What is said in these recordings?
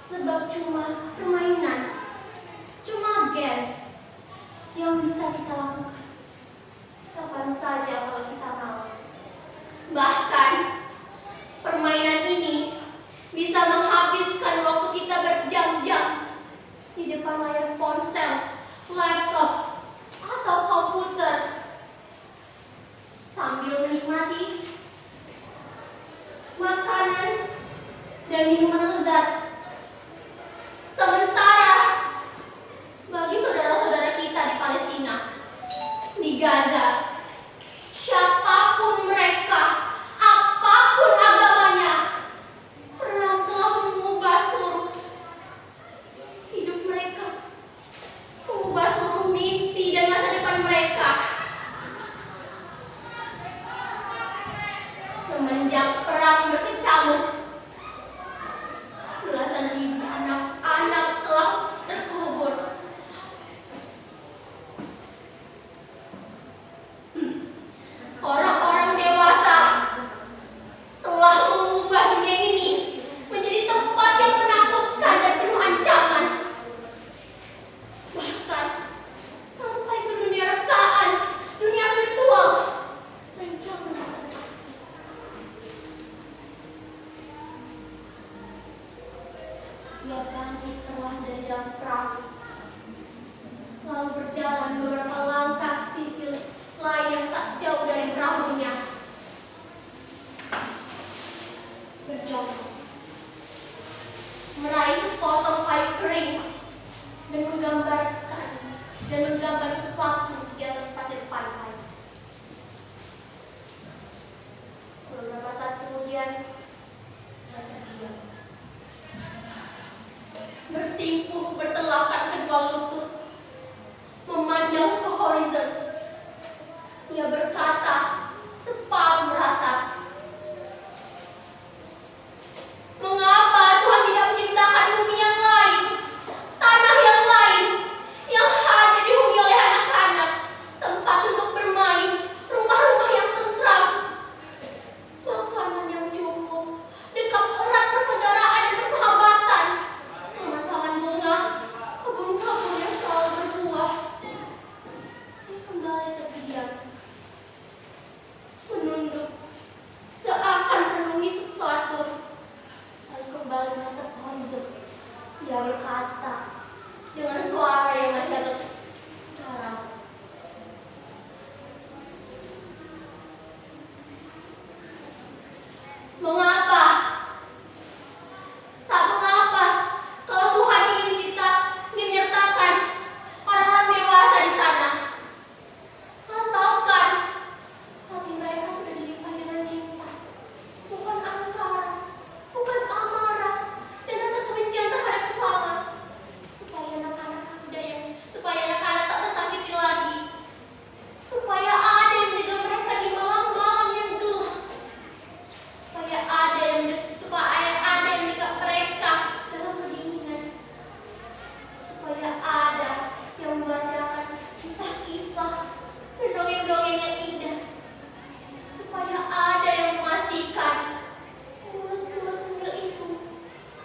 Sebab cuma permainan, cuma game yang bisa kita lakukan kapan saja kalau kita mau. Bahkan permainan ini bisa menghabiskan waktu kita berjam-jam di depan layar ponsel, laptop, atau komputer sambil menikmati makanan dan minuman lezat. Sementara bagi saudara-saudara kita di Palestina, di Gaza, siapapun mereka, apapun agamanya, perang telah mengubah seluruh hidup mereka, mengubah seluruh mimpi dan masa depan mereka. Semenjak perang berkecamuk, belasan ribu anak-anak telah terkubur. Orang-orang dewasa telah mengubah dunia ini menjadi tempat yang menakutkan dan penuh ancaman. Bahkan sampai ke dunia rekaan, dunia virtual, rencana. Dia bangkit perlahan dari dalam perahu, lalu berjalan beberapa langkah ke sisi lain yang tak jauh dari perahunya. Berjongkok, meraih sepotong kayu kering dan menggambar sesuatu di atas pasir pantai. Beberapa saat kemudian, dia terdiam, bersimpuh bertelakan kedua lutut, memandang ke horizon. Ia berkata separuh meratap, "Mengapa Tuhan tidak menciptakan bumi yang lain, tanah yang lain, yang hanya dihuni oleh anak-anak, tempat untuk bermain, rumah-rumah yang tentram, makanan yang cukup, dekat erat persaudaraan dan persahabatan, taman-taman bunga, kebun-kebun yang selalu berbuah." Dia kembali terdiam, menunduk, seakan merenungi sesuatu, lalu kembali menatap horizon. Dia berkata dengan suara yang masih agak garang, "Mengapa? Tak mengapa kalau Tuhan ingin menyertakan orang-orang dewasa di sana. Asalkan hati mereka sudah dilimpahi dengan cinta, bukan angkara, bukan amarah, dan rasa kebencian terhadap sesama, supaya anak-anak tak tersakiti lagi, supaya ada yang menjaga mereka di malam-malam yang gelap, supaya ada yang dekat mereka dalam kedinginan, supaya ada yang membacakan kisah-kisah dan dongeng-dongeng yang indah, supaya ada yang memastikan mulut-mulut mungil itu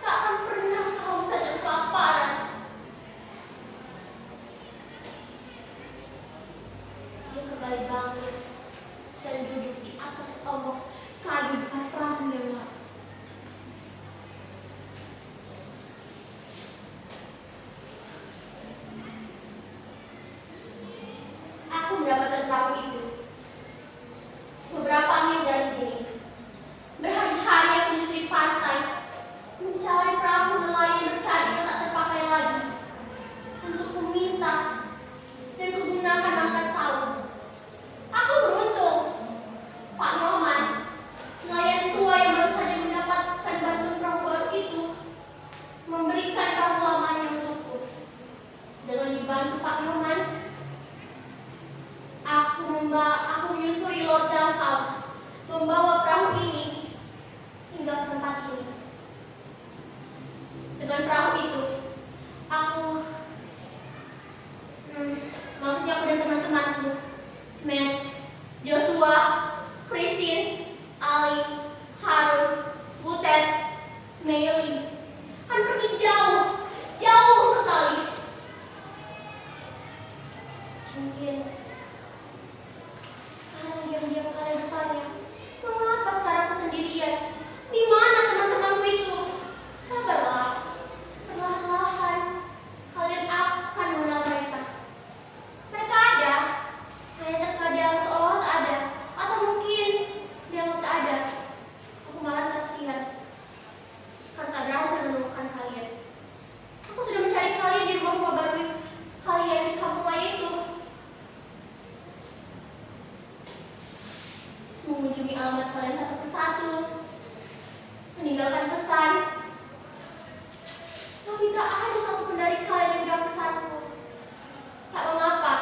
tak akan pernah kehausan dan kelaparan." Dia kembali bangkit dan duduk di atas ombak kayu bekas perahu yang lama. Aku mendapatkan perahu itu beberapa mil dari sini. Berhari-hari aku menyusuri pantai, mencari perahu nelayan bercari yang tak terpakai lagi, untuk meminta dan menggunakan angkat saung. Aku beruntung, Pak Nyoman, nelayan tua yang baru saja mendapatkan bantuan perahu baru itu, memberikan perahu lamanya untukku. Dengan dibantu Pak Nyoman, aku menyusuri laut dangkal, membawa perahu ini hingga ke tempat ini. Dengan perahu itu, maksudnya aku dan teman-temanku, Matt, Joshua, Christine, Ali, Harun, Butet, Meili, akan pergi jauh, jauh sekali. Mungkin sekarang diam-diam kalian bertanya, mengapa sekarang aku sendirian? Di mana teman-temanku itu? Sabarlah, perlahan-lahan kalian akan mengenal mereka. Mereka ada, hanya terkadang seolah tak ada, atau mungkin dianggap tak ada. Aku malah kasihan karena tak berhasil menemukan kalian. Aku sudah mencari kalian di rumah-rumah baru kalian di kampung lain itu, mengunjungi alamat kalian satu persatu, meninggalkan pesan, tapi tak ada satupun dari kalian yang menjawab pesanku. Tak mengapa.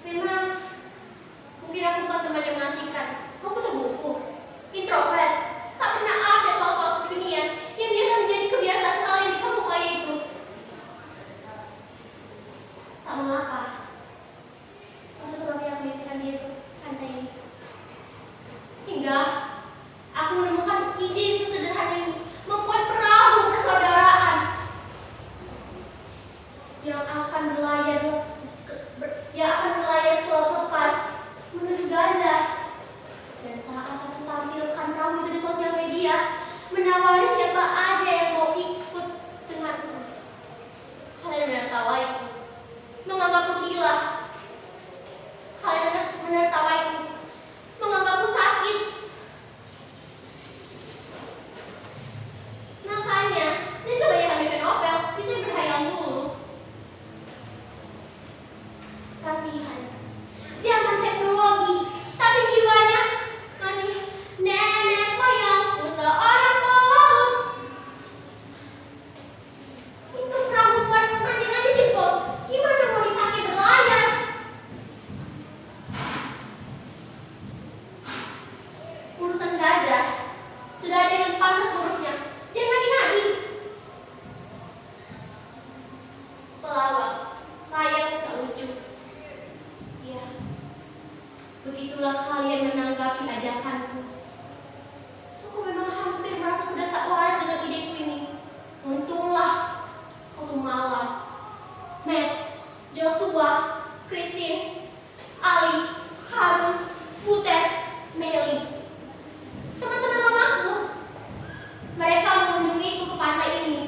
Memang mungkin aku bukan teman yang mengasihkan. Aku tuh buku, introvert. Tak pernah ada soal-soal kekinian yang biasa menjadi kebiasaan kalian di kampung kaya itu. Tak mengapa. Itu sebabnya aku bisikan diri pantai ini. Hingga aku menemukan ide sesederhana ini, membuat perahu persaudaraan yang akan berlayar ke laut lepas menuju Gaza. Dan saat aku tampilkan perahu itu di sosial media, menawari siapa aja yang mau ikut denganku. Kalian menertawaiku, menganggapku gila. Kalian menertawaiku, menganggapku sakit. Makanya, dan kebanyakan baca novel, bisa berhayal dulu. Kasihan, zaman teknologi, tapi jiwanya masih nenek moyangku seorang pelaut. Untuk perahu buat mancing aja jempol, gimana mau dipakai berlayar? Urusan Gaza sudah ada yang pantas ngurusnya. Jangan ngadi-ngadi. Pelawak, sayang tak lucu. Ya, begitulah kalian menanggapi ajakanku. Aku memang hampir merasa sudah tak waras dengan ideku ini. Untunglah suatu malam, Matt, Joshua, Christine, Ali, Harun, Butet, Meli, teman-teman lamaku, mereka mengunjungiku ke pantai ini.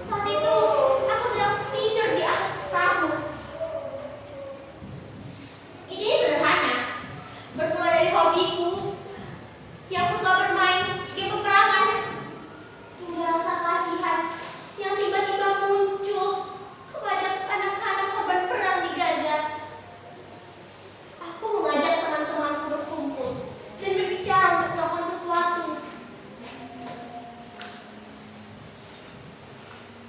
Saat itu, aku sedang tidur di atas perahu. Idenya sederhana, bermula dari hobiku yang suka bermain game peperangan, hingga rasa kasihan yang tiba-tiba muncul kepada anak-anak korban perang di Gaza. Aku mengajak teman-temanku berkumpul dan berbicara untuk melakukan sesuatu.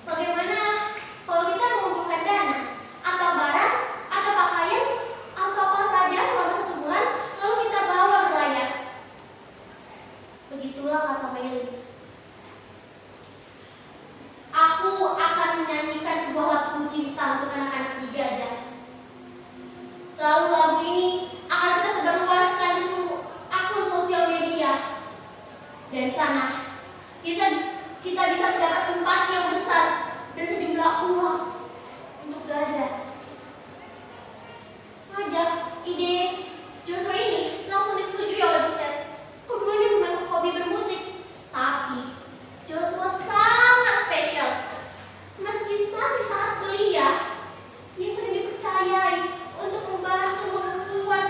Bagaimana kalau kita mengumpulkan dana, atau barang, atau pakaian, atau apa saja selama 1 bulan, lalu kita bawa berlayar? Begitulah kata Meli. Aku akan menyanyikan sebuah lagu cinta untuk anak-anak di Gaza. Lalu lagu ini akan kita sebarluaskan di seluruh akun sosial media. Dari sana, kita bisa mendapat tempat yang besar dan sejumlah uang untuk Gaza. Ngajak ide Joshua ini langsung disetujui oleh Butet. Keduanya memang hobi bermusik, tapi Joshua sangat spesial. Meski masih sangat belia, dia sering dipercayai untuk membantu membuat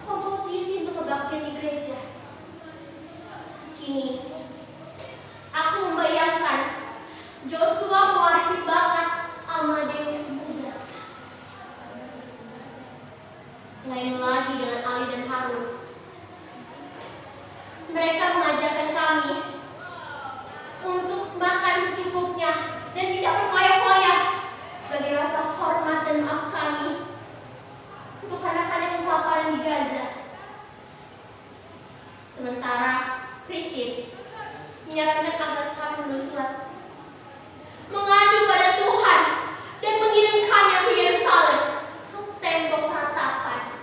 komposisi untuk kebaktian di gereja. Kini, aku membayangkan Joshua mewarisi bakat Amadeus Mozart. Lain lagi dengan Ali dan Harun. Mereka mengajarkan kami untuk makan secukupnya dan tidak berfoya-foya sebagai rasa hormat dan maaf kami untuk anak-anak yang kelaparan di Gaza. Sementara Christine menyarankan agar kami menulis surat mengadu pada Tuhan dan mengirimkannya ke Yerusalem, ke tembok ratapan.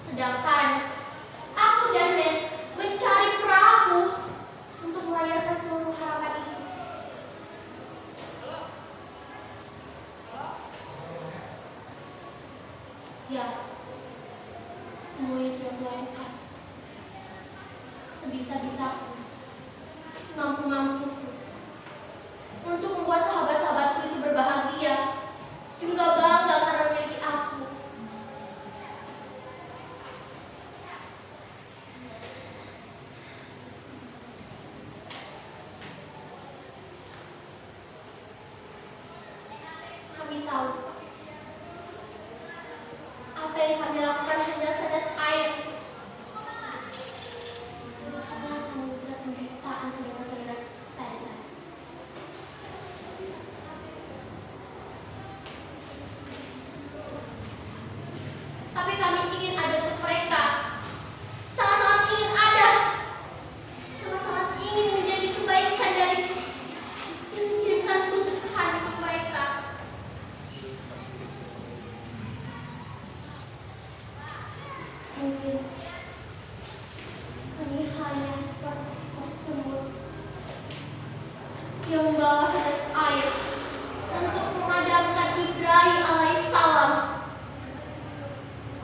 Sedangkan aku dan Matt mencari perahu untuk semampu-mampuku untuk membuat sahabat-sahabatku itu berbahagia, juga bangga karena memiliki aku. Kami tahu apa yang kami lakukan hanya setetes air karena samudera penderitaan saudara-saudara kita di sana. Tapi kami ingin ada untuk mereka, sangat-sangat ingin ada, sangat-sangat ingin menjadi kebaikan dari yang mengirimkan Tuhan untuk mereka. Mungkin kami hanya seperti semut yang membawa setes air untuk memadamkan Ibrahim alaihissalam.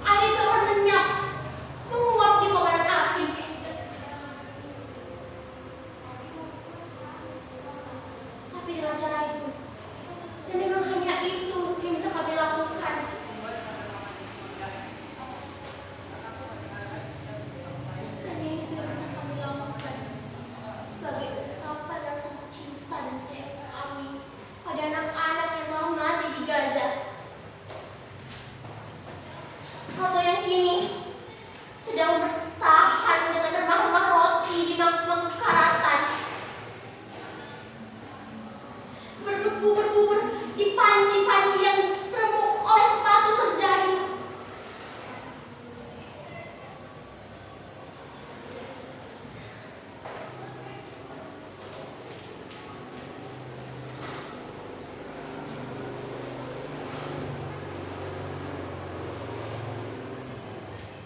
Air itu akan lenyap, menguap di kobaran api. Tapi dengan cara itu, dan memang hanya itu yang bisa kami lakukan. Hanya itu yang bisa kami lakukan sebagai ungkapan rasa cinta dan sayang kami pada anak-anak yang telah mati di Gaza, atau yang kini sedang bertahan dengan remah-remah roti di mangkuk karatan, berdebu-debu di panci-panci yang remuk oleh sepatu serdadu.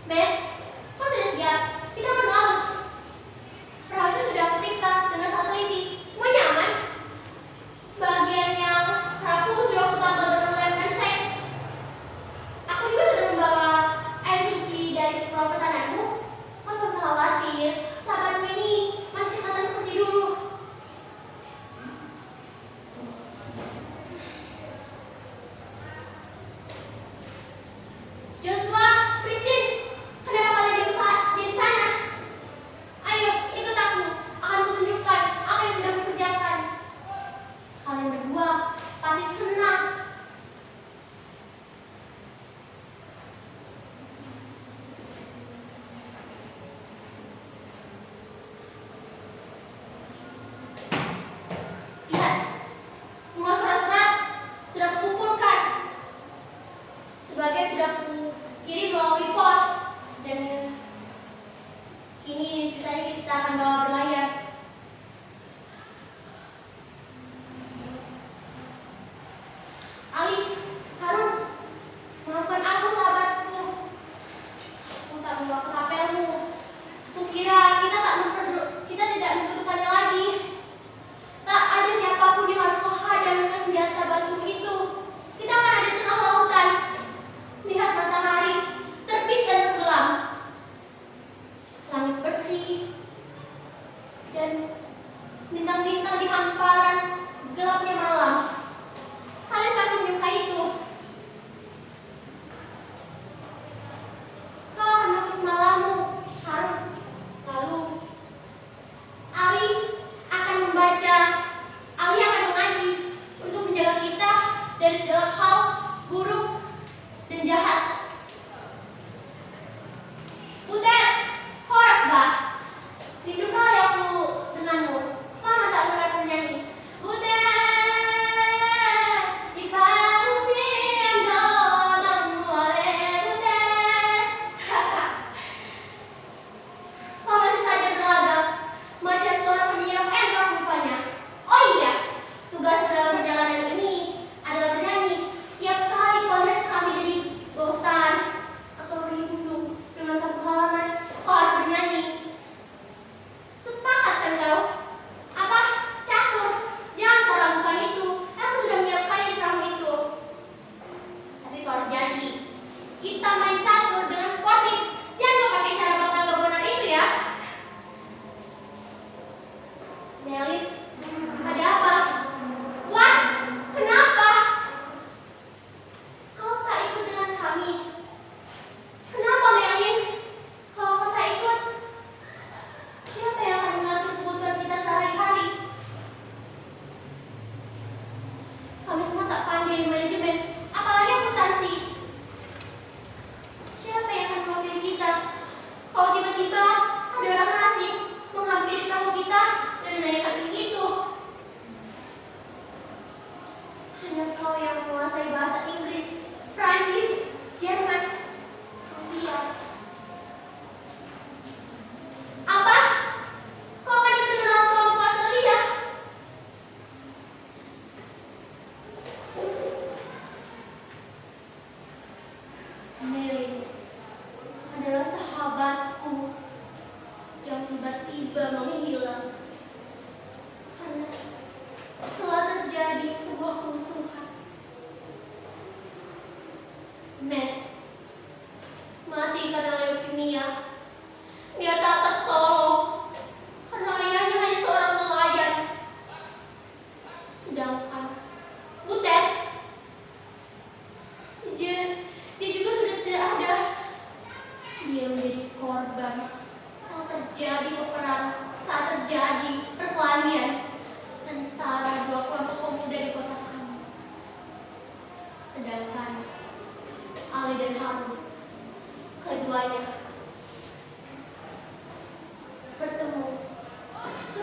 Beth, kau sudah siap? Kita akan melaut. Perahu itu sudah aku periksa dengan sangat teliti. Semuanya aman. Bagian yang rapuh sudah aku tambal dengan lem dan seng. Aku juga sudah membawa air suci dari pulau pesananmu. Kau tak usah khawatir, sahabatmu ini masih sengatan seperti dulu. Joshua, Christine, kenapa kalian diam di sana? Ayo, ikut aku. Akan kutunjukkan apa yang sudah kukerjakan. Kalian berdua pasti senang. Lihat, semua surat-surat sudah kukumpulkan. Sebagian sudah kukirim melalui pos, dan kini sisanya kita akan bawa berlayar. Ali, Harun, maafkan aku sahabatku. Aku tak membawa ketapelmu. Kukira kita tidak membutuhkannya lagi. Tak ada siapapun yang harus menghadang dengan senjata batu itu. Kita akan ada di tengah lautan, melihat matahari terbit dan tenggelam, langit bersih, dan bintang-bintang di hamparan gelapnya malam. Kalian pasti menyukai itu. Kau akan melukis malammu, Harun. Lalu Ali akan membaca, Ali akan mengaji untuk menjaga kita dari segala hal buruk dan jahat. Butet, horas bah. Rindu kali aku denganmu. Lama tak dengar bernyanyi. Butet, di panggung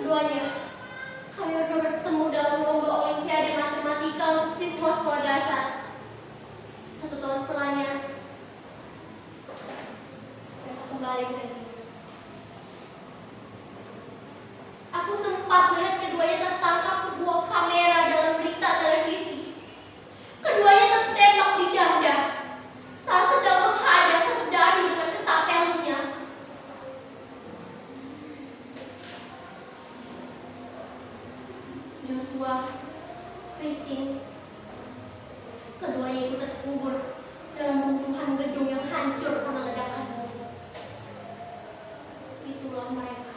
keduanya. Kami berdua bertemu dalam lomba Olimpiade Matematika untuk siswa sekolah dasar. 1 tahun setelahnya, mereka kembali ke negeri. Aku sempat melihat keduanya tertangkap sebuah kamera dalam berita televisi. Keduanya tertembak di dada saat sedang menghadap serdadu dengan ketapelnya. Joshua, Christine, keduanya itu terkubur dalam runtuhan gedung yang hancur karena ledakan bom. Itulah mereka,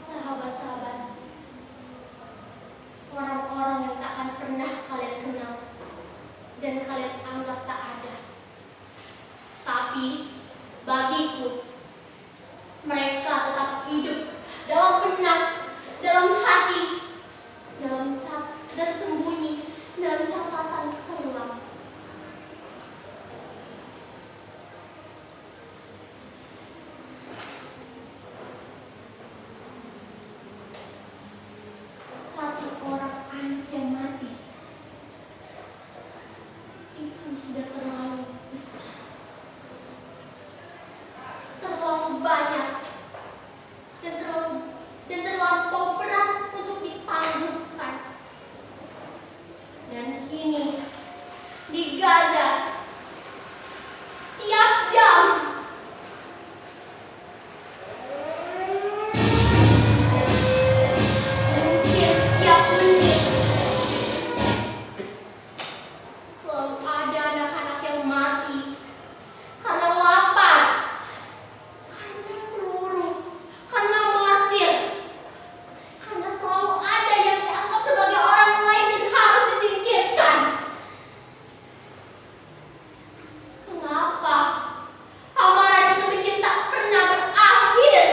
sahabat-sahabat, orang-orang yang tak akan pernah kalian kenal dan kalian anggap tak ada. Tapi bagiku, mereka tetap hidup dalam benak, dalam hati, dan sembunyi dalam catatan kelam. Satu orang anak yang mati itu sudah terlalu besar, terlalu banyak, dan terlampau berat untuk ditangguhkan. Dan kini di Gaza, tiap jam mungkin setiap menit selalu ada anak-anak yang mati karena lapar, karena peluru, karena mortir, karena selalu ada yang dianggap sebagai orang lain dan harus disingkirkan. Mengapa amarah dan kebencian tak pernah berakhir?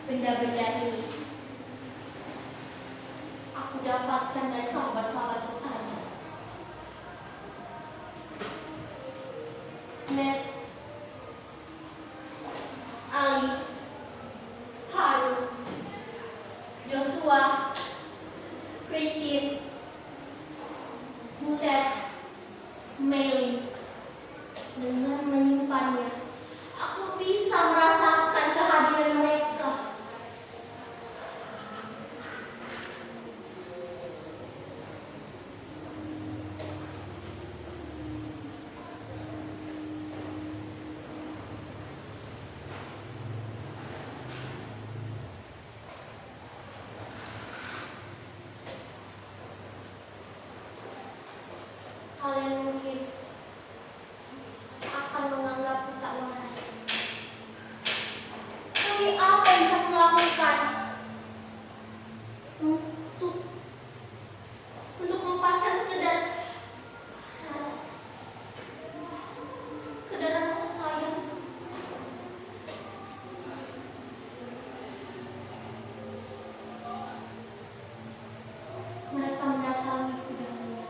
Benda-benda ini aku dapatkan dari sahabat-sahabatku tadi. Matt, Ali, Harun, Joshua, Christine, Butet, Mei. Dengan menyimpannya, aku bisa merasakan kehadiran mereka. Kalian mungkin akan menganggapku tak waras. Tapi apa yang bisa kulakukan untuk melepaskan sekedar rasa sayang? Mereka mendatangiku dahulu.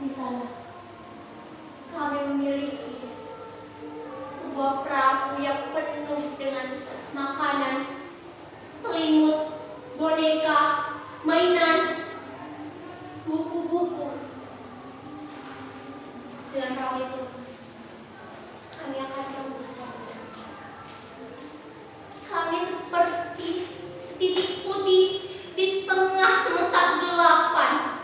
Di sana, kami memiliki sebuah perahu yang penuh dengan makanan, selimut, boneka, mainan, buku-buku. Dengan perahu itu, kami akan tembus samudra. Kami seperti titik putih di tengah semesta kegelapan.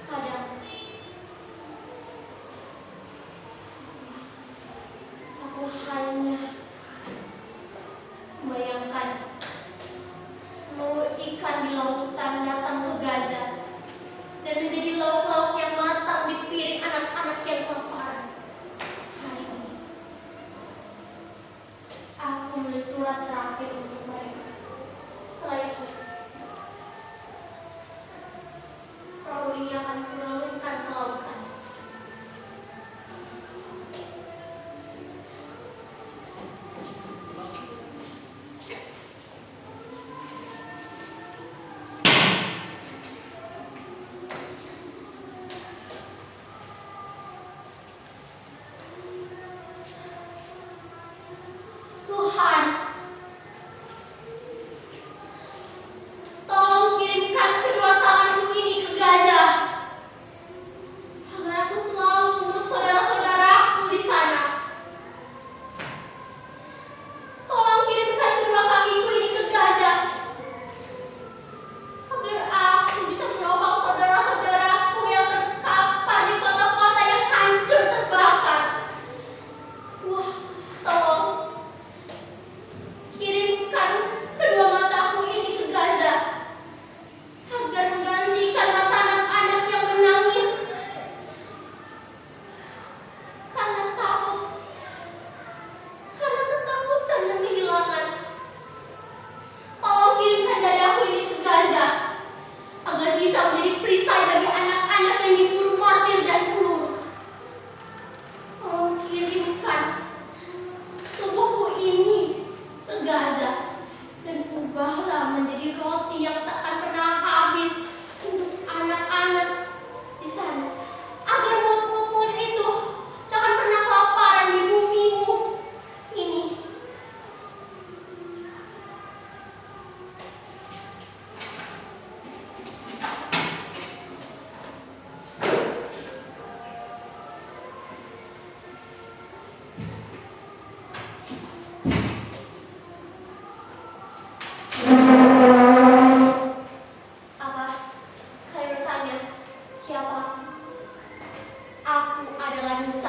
Kadang aku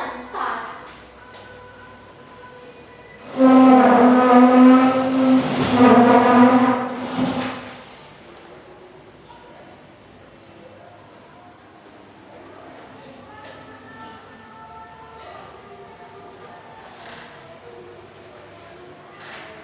santai.